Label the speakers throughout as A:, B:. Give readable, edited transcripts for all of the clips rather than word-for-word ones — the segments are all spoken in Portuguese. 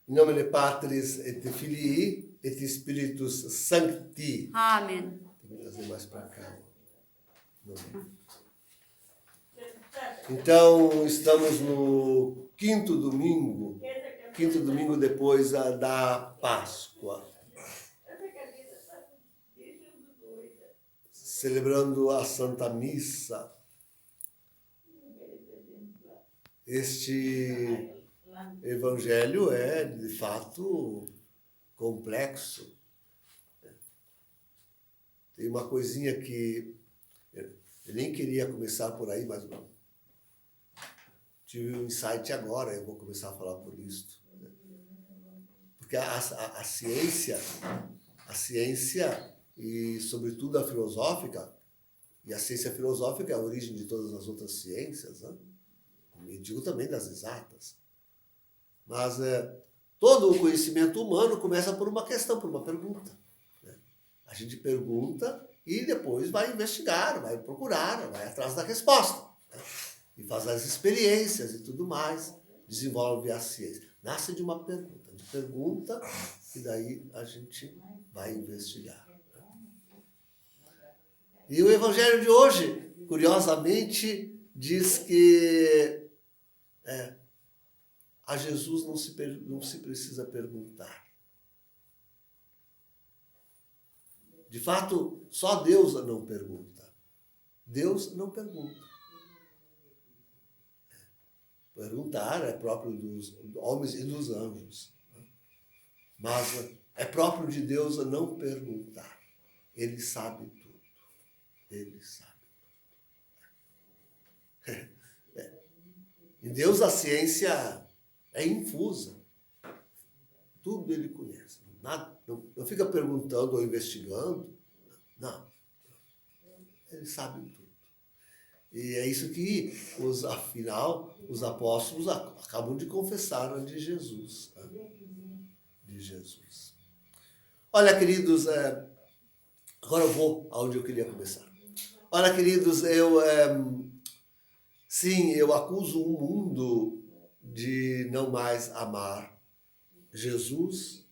A: In nomine Patris et Filii et Spiritus Sancti.
B: Amém.
A: Tem que trazer mais para cá. Então, estamos no quinto domingo depois da Páscoa, celebrando a Santa Missa. Este evangelho é, de fato, complexo. Tem uma coisinha que eu nem queria começar por aí, mas tive um insight agora, eu vou começar a falar por isso. Porque a ciência e, sobretudo, a filosófica, e a ciência filosófica é a origem de todas as outras ciências, né? E digo também das exatas. Mas todo o conhecimento humano começa por uma questão, por uma pergunta. Né? A gente pergunta e depois vai investigar, vai procurar, vai atrás da resposta. Né? E faz as experiências e tudo mais, desenvolve a ciência. Nasce de uma pergunta. De pergunta, e daí a gente vai investigar. E o evangelho de hoje, curiosamente, diz que a Jesus não se precisa perguntar. De fato, só Deus não pergunta. Deus não pergunta. Perguntar é próprio dos homens e dos anjos. Mas é próprio de Deus não perguntar. Ele sabe tudo. Ele sabe tudo. Em Deus a ciência é infusa. Tudo ele conhece. Nada, não fica perguntando ou investigando. Não. Ele sabe tudo. E é isso que, afinal, os apóstolos acabam de confessar de Jesus. Né? De Jesus. Olha, queridos, agora eu vou aonde eu queria começar. Olha, queridos, sim, eu acuso o mundo de não mais amar Jesus,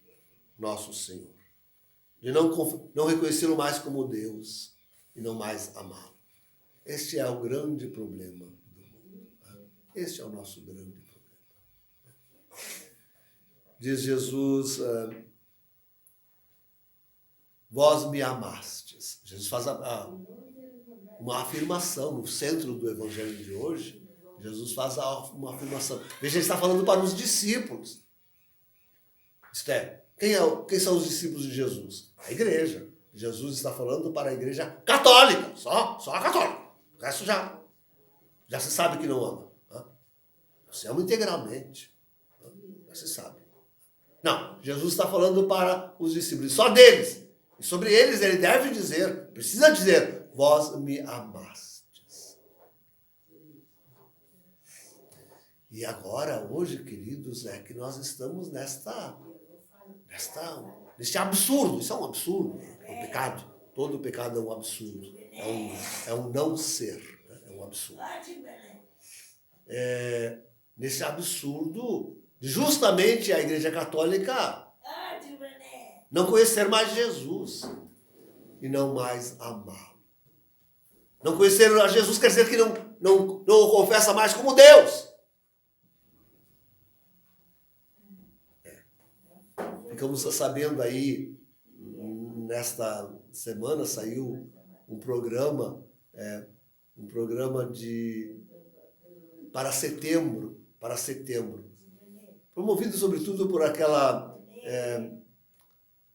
A: nosso Senhor. De não reconhecê-lo mais como Deus e não mais amá-lo. Este é o grande problema do mundo. Este é o nosso grande problema. Diz Jesus, vós me amastes. Jesus faz uma afirmação no centro do evangelho de hoje. Jesus faz uma afirmação. Veja, ele está falando para os discípulos. Isto é, quem são os discípulos de Jesus? A igreja. Jesus está falando para a igreja católica, só a católica. O resto já se sabe que não ama. Né? Se ama integralmente. Né? Já se sabe. Não, Jesus está falando para os discípulos, só deles. E sobre eles ele deve dizer, precisa dizer, vós me amastes. E agora, hoje, queridos, é que nós estamos neste absurdo. Isso é um absurdo. É um pecado. Todo pecado é um absurdo. É um não ser. Né? É um absurdo. Nesse absurdo, justamente a Igreja Católica não conhecer mais Jesus e não mais amá-lo. Não conhecer a Jesus quer dizer que não o confessa mais como Deus. Ficamos sabendo aí, nesta semana saiu um programa para setembro, promovido sobretudo por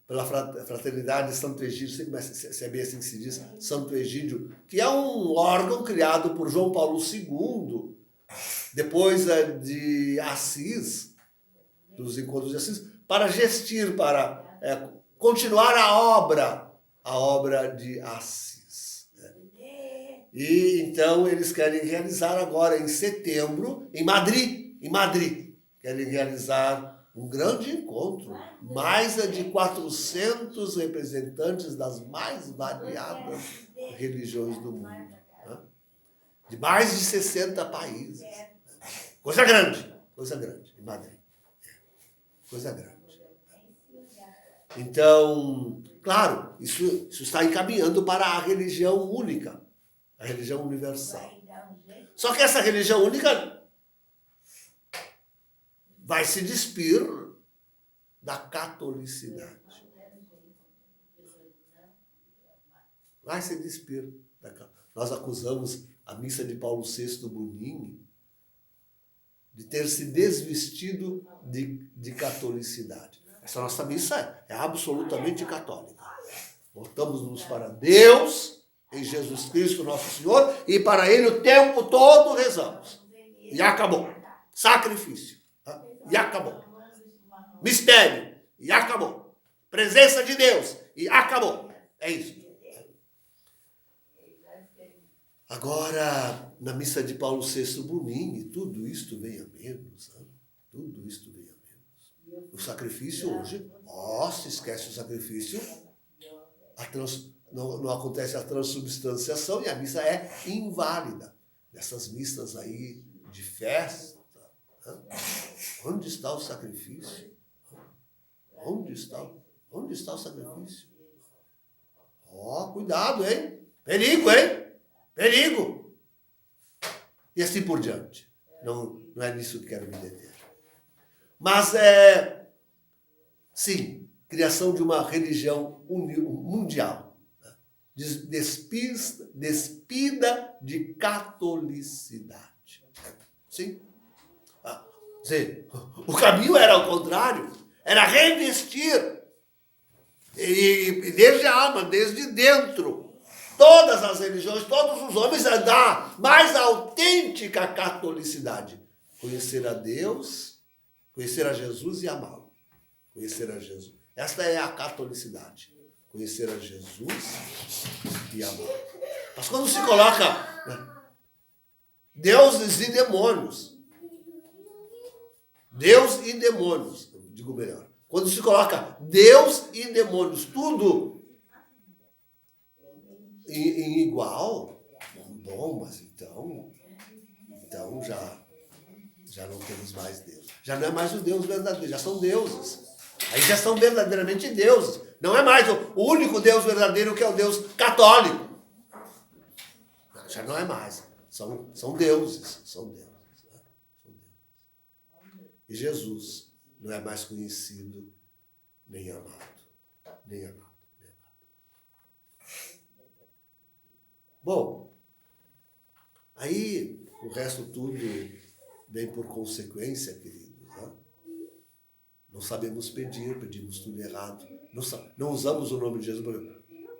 A: pela Fraternidade Santo Egídio, não sei se é bem assim que se diz, Santo Egídio, que é um órgão criado por João Paulo II, depois de Assis, dos encontros de Assis, para gestir, para continuar a obra de Assis. Né? E então eles querem realizar agora em setembro, em Madrid, querem realizar um grande encontro, mais de 400 representantes das mais variadas religiões do mundo, né? De mais de 60 países. Coisa grande, em Madrid. Coisa grande. Então, claro, isso está encaminhando para a religião única, a religião universal. Só que essa religião única vai se despir da catolicidade. Vai se despir da catolicidade. Nós acusamos a missa de Paulo VI Bonini de ter se desvestido de catolicidade. Essa nossa missa é absolutamente católica. Voltamos-nos para Deus, em Jesus Cristo, nosso Senhor, e para Ele o tempo todo rezamos. E acabou. Sacrifício. E acabou. Mistério. E acabou. Presença de Deus. E acabou. É isso. Agora, na missa de Paulo VI Bonini, tudo isto vem a menos. Né? Tudo isto vem a menos. O sacrifício hoje, se esquece o sacrifício, não acontece a transubstanciação e a missa é inválida. Nessas missas aí de festa, né? Onde está o sacrifício? Onde está o sacrifício? Cuidado, hein? Perigo, hein? Perigo! E assim por diante. Não é nisso que quero me deter. Mas sim, criação de uma religião mundial. Né? Despida de catolicidade. Sim? O caminho era ao contrário. Era revestir. E desde a alma, desde dentro. Todas as religiões, todos os homens, da mais autêntica catolicidade. Conhecer a Deus, conhecer a Jesus e amá-lo. Conhecer a Jesus. Esta é a catolicidade. Conhecer a Jesus e amá-lo. Mas quando se coloca deuses e demônios, Deus e demônios, digo melhor. Quando se coloca Deus e demônios, tudo em igual, bom, mas então já não temos mais Deus. Já não é mais o Deus verdadeiro, já são deuses. Aí já são verdadeiramente deuses. Não é mais o único Deus verdadeiro que é o Deus católico. Já não é mais. São deuses. São deuses. E Jesus não é mais conhecido nem amado. Nem amado. Bom, aí o resto tudo vem por consequência, queridos. Né? Não sabemos pedir, pedimos tudo errado. Não usamos o nome de Jesus.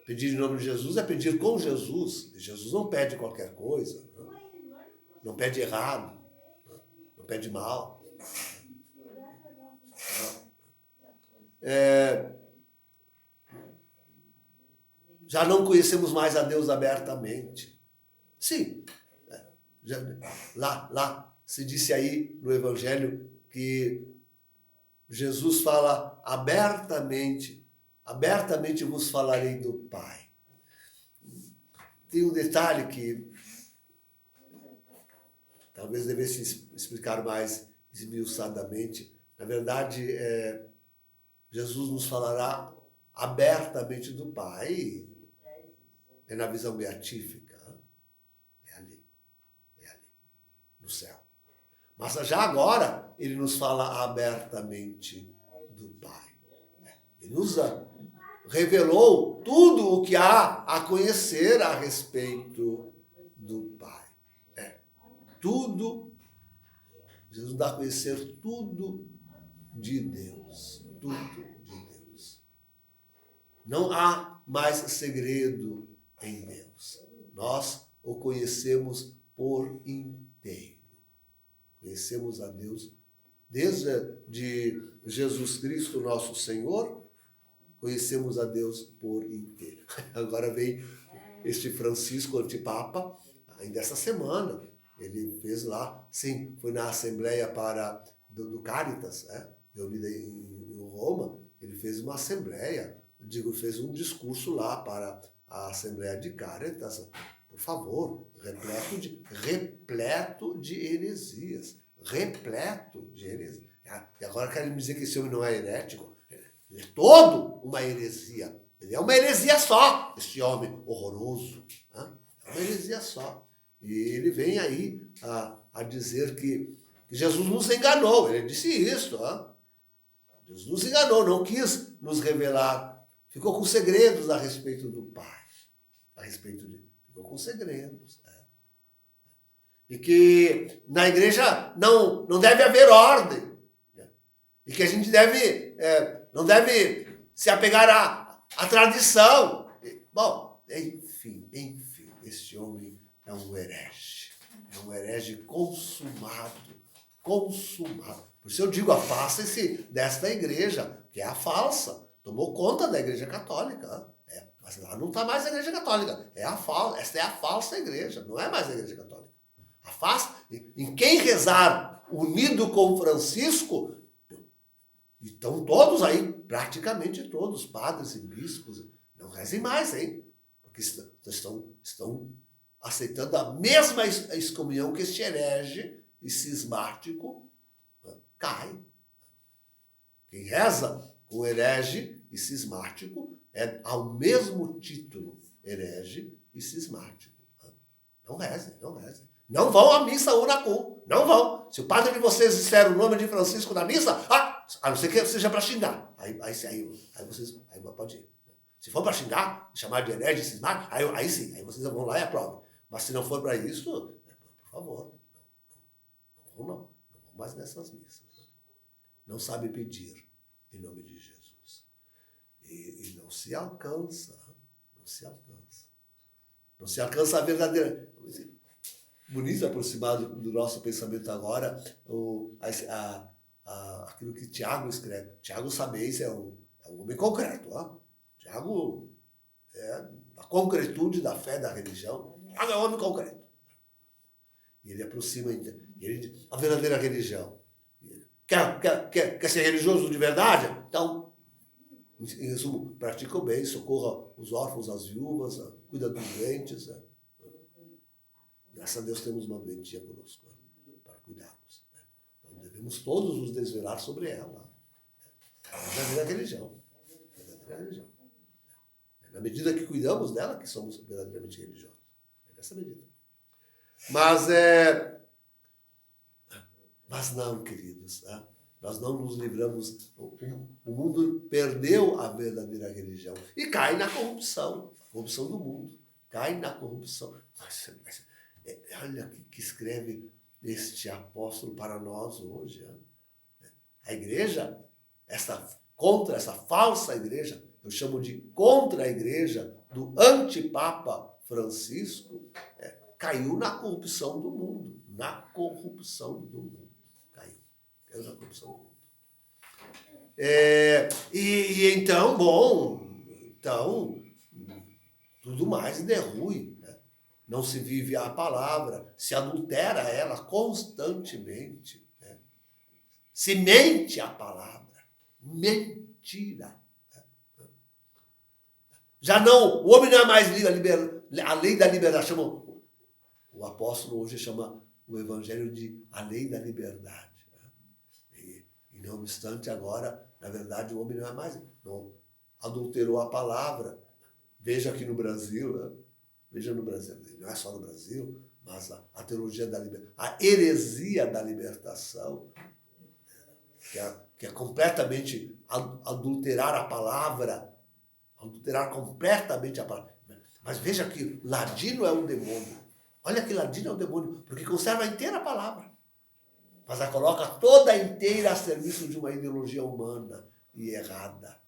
A: Pedir em nome de Jesus é pedir com Jesus. Jesus não pede qualquer coisa. Não pede errado. Não pede mal. Já não conhecemos mais a Deus abertamente. Sim. Lá se disse aí no Evangelho que Jesus fala abertamente vos falarei do Pai. Tem um detalhe que talvez devesse explicar mais esmiuçadamente. Na verdade, Jesus nos falará abertamente do Pai. É na visão beatífica. É ali, no céu. Mas já agora, ele nos fala abertamente do Pai. Ele nos revelou tudo o que há a conhecer a respeito do Pai. Tudo. Jesus dá a conhecer tudo de Deus. Tudo de Deus. Não há mais segredo em Deus. Nós o conhecemos por inteiro. Conhecemos a Deus desde de Jesus Cristo, nosso Senhor, conhecemos a Deus por inteiro. Agora vem este Francisco Antipapa, ainda essa semana, ele fez lá, sim, foi na Assembleia do Caritas, reunida em Roma, ele fez uma assembleia, fez um discurso lá para a Assembleia de Caritas, por favor, repleto de heresias. E agora querem me dizer que esse homem não é herético? Ele é todo uma heresia. Ele é uma heresia só, esse homem horroroso. Né? É uma heresia só. E ele vem aí a dizer que Jesus nos enganou. Ele disse isso. Né? Jesus nos enganou, não quis nos revelar. Ficou com segredos a respeito do Pai. A respeito de. Ficou com segredos. Né? E que na igreja não deve haver ordem. Né? E que a gente não deve se apegar à tradição. Bom, enfim, esse homem é um herege. É um herege consumado. Por isso eu digo, afasta-se desta igreja, que é a falsa. Tomou conta da igreja católica. Mas lá não está mais a igreja católica. Esta é a falsa igreja, não é mais a igreja católica. Afasta. Em quem rezar unido com Francisco, estão todos aí, praticamente todos, padres e bispos, não rezem mais, hein? Porque estão aceitando a mesma excomunhão que este herege e cismático cai. Quem reza com herege e cismático é ao mesmo título herege e cismático. Não rezem. Não vão à missa unacum. Não vão. Se o padre de vocês disser o nome de Francisco na missa, a não ser que seja para xingar. Aí pode ir. Se for para xingar, chamar de herege, cismar, aí sim, aí vocês vão lá e aprovam. Mas se não for para isso, por favor, não vão mais nessas missas. Não sabe pedir em nome de Jesus. E não se alcança. Não se alcança a verdadeira. Bonito aproximar do nosso pensamento agora aquilo que Tiago escreve. Tiago Sabeis é um homem concreto. Ó. Tiago é a concretude da fé, da religião. Tiago é um homem concreto. E ele aproxima a verdadeira religião. Quer ser religioso de verdade? Então, em resumo, pratica o bem, socorra os órfãos, as viúvas, cuida dos doentes. Graças a Deus temos uma doentia conosco para cuidarmos. Então devemos todos nos desvelar sobre ela. É a verdadeira religião. É na medida que cuidamos dela que somos verdadeiramente religiosos. É nessa medida. Mas não, queridos. Nós não nos livramos. O mundo perdeu a verdadeira religião. E cai na corrupção. A corrupção do mundo. Cai na corrupção. Olha o que escreve este apóstolo para nós hoje. A igreja, contra essa falsa igreja, eu chamo de contra-igreja do antipapa Francisco, caiu na corrupção do mundo. Caiu na corrupção do mundo. Então, tudo mais derrui. Não se vive a palavra, se adultera ela constantemente. Né? Se mente a palavra. Mentira. Já não, o homem não é mais a lei da liberdade. O apóstolo hoje chama o evangelho de a lei da liberdade. Né? E não obstante, agora, na verdade, o homem não é mais. Não adulterou a palavra. Veja aqui no Brasil, né? Veja no Brasil, não é só no Brasil, mas a teologia da libertação, a heresia da libertação, que é completamente adulterar a palavra, adulterar completamente a palavra. Mas veja que Ladino é um demônio. Olha que Ladino é um demônio, porque conserva a inteira palavra, mas a coloca toda inteira a serviço de uma ideologia humana e errada.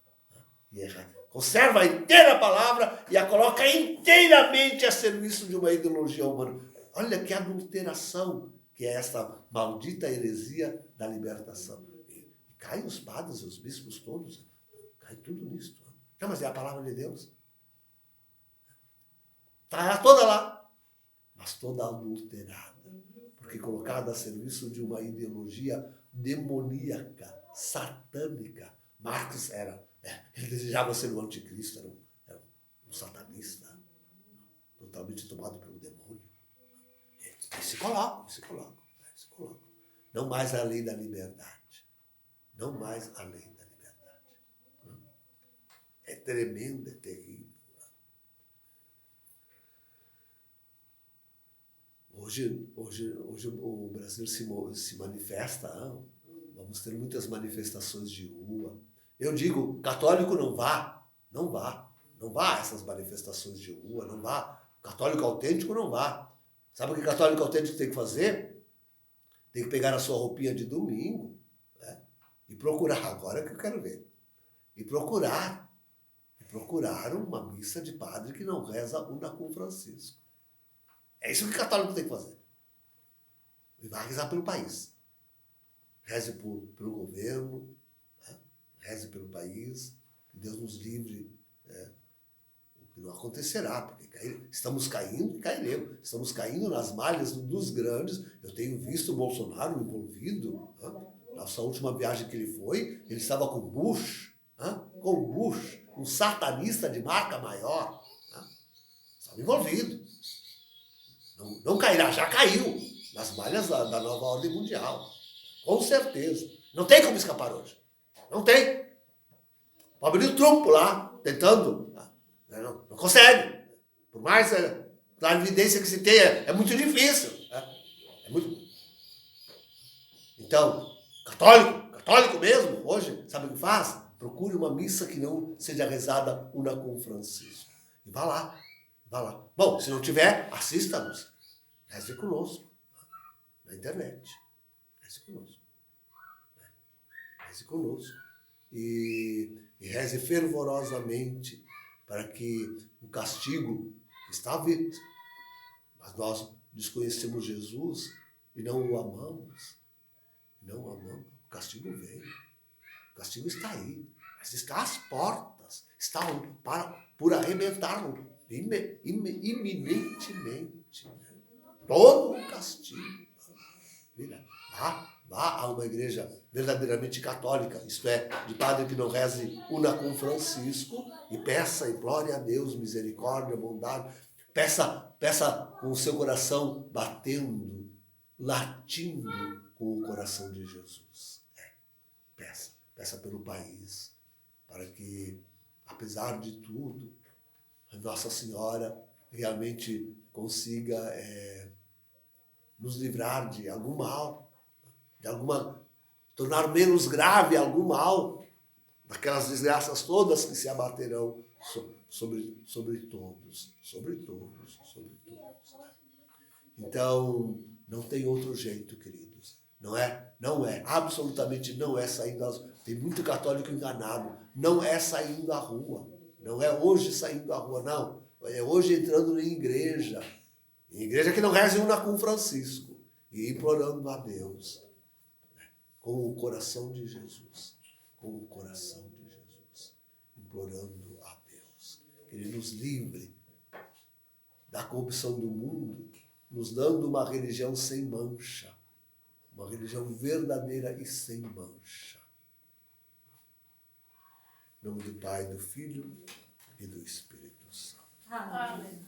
A: Conserva a inteira palavra e a coloca inteiramente a serviço de uma ideologia humana. Olha que adulteração que é essa maldita heresia da libertação. E caem os padres, os bispos todos, cai tudo nisso. Não, mas é a palavra de Deus. Está toda lá, mas toda adulterada, porque colocada a serviço de uma ideologia demoníaca, satânica. Marx ele desejava ser o anticristo, era um satanista, totalmente tomado pelo demônio. E se coloca. Não mais a lei da liberdade. Não mais a lei da liberdade. É tremendo, é terrível. Hoje o Brasil se manifesta, vamos ter muitas manifestações de rua. Eu digo, católico não vá a essas manifestações de rua, não vá. Católico autêntico não vá. Sabe o que católico autêntico tem que fazer? Tem que pegar a sua roupinha de domingo, né? E procurar, agora que eu quero ver, e procurar uma missa de padre que não reza una com Francisco. É isso que o católico tem que fazer. E vai rezar pelo país. Reze pelo governo, né? Reze pelo país, que Deus nos livre, né? O que não acontecerá, porque estamos caindo e cairemos. Estamos caindo nas malhas dos grandes. Eu tenho visto o Bolsonaro envolvido, né? Nossa última viagem que ele foi, ele estava com Bush, né? Com Bush, um satanista de marca maior, né? Estava envolvido. Não cairá, já caiu nas malhas da nova ordem mundial. Com certeza. Não tem como escapar hoje. Não tem. O pobre Trump lá, tentando. Não consegue. Por mais a evidência que se tenha, é muito difícil. É muito. Então, católico mesmo, hoje, sabe o que faz? Procure uma missa que não seja rezada una com Francisco. E vá lá. Bom, se não tiver, assista-nos. Reze conosco. Na internet. Reze conosco. E reze fervorosamente para que o castigo que está vindo, mas nós desconhecemos Jesus e não o amamos. O castigo veio. O castigo está aí. Mas está às portas. Está por arrebentar iminentemente. Todo o castigo. Vá a uma igreja verdadeiramente católica, isto é, de padre que não reze una com Francisco, e peça, implore a Deus misericórdia, bondade. Peça com o seu coração batendo, latindo com o coração de Jesus. Peça pelo país, para que, apesar de tudo, a Nossa Senhora realmente consiga nos livrar de algum mal, tornar menos grave algum mal, daquelas desgraças todas que se abaterão sobre todos. Então, não tem outro jeito, queridos. Não é, absolutamente não é saindo às ruas. Tem muito católico enganado. Não é saindo à rua. Não é hoje saindo à rua, não. É hoje entrando em igreja. Em igreja que não reze una com Francisco. E implorando a Deus. Com o coração de Jesus. Implorando a Deus. Que Ele nos livre da corrupção do mundo, nos dando uma religião sem mancha. Uma religião verdadeira e sem mancha. Em nome do Pai, do Filho e do Espírito Santo.
B: Amém.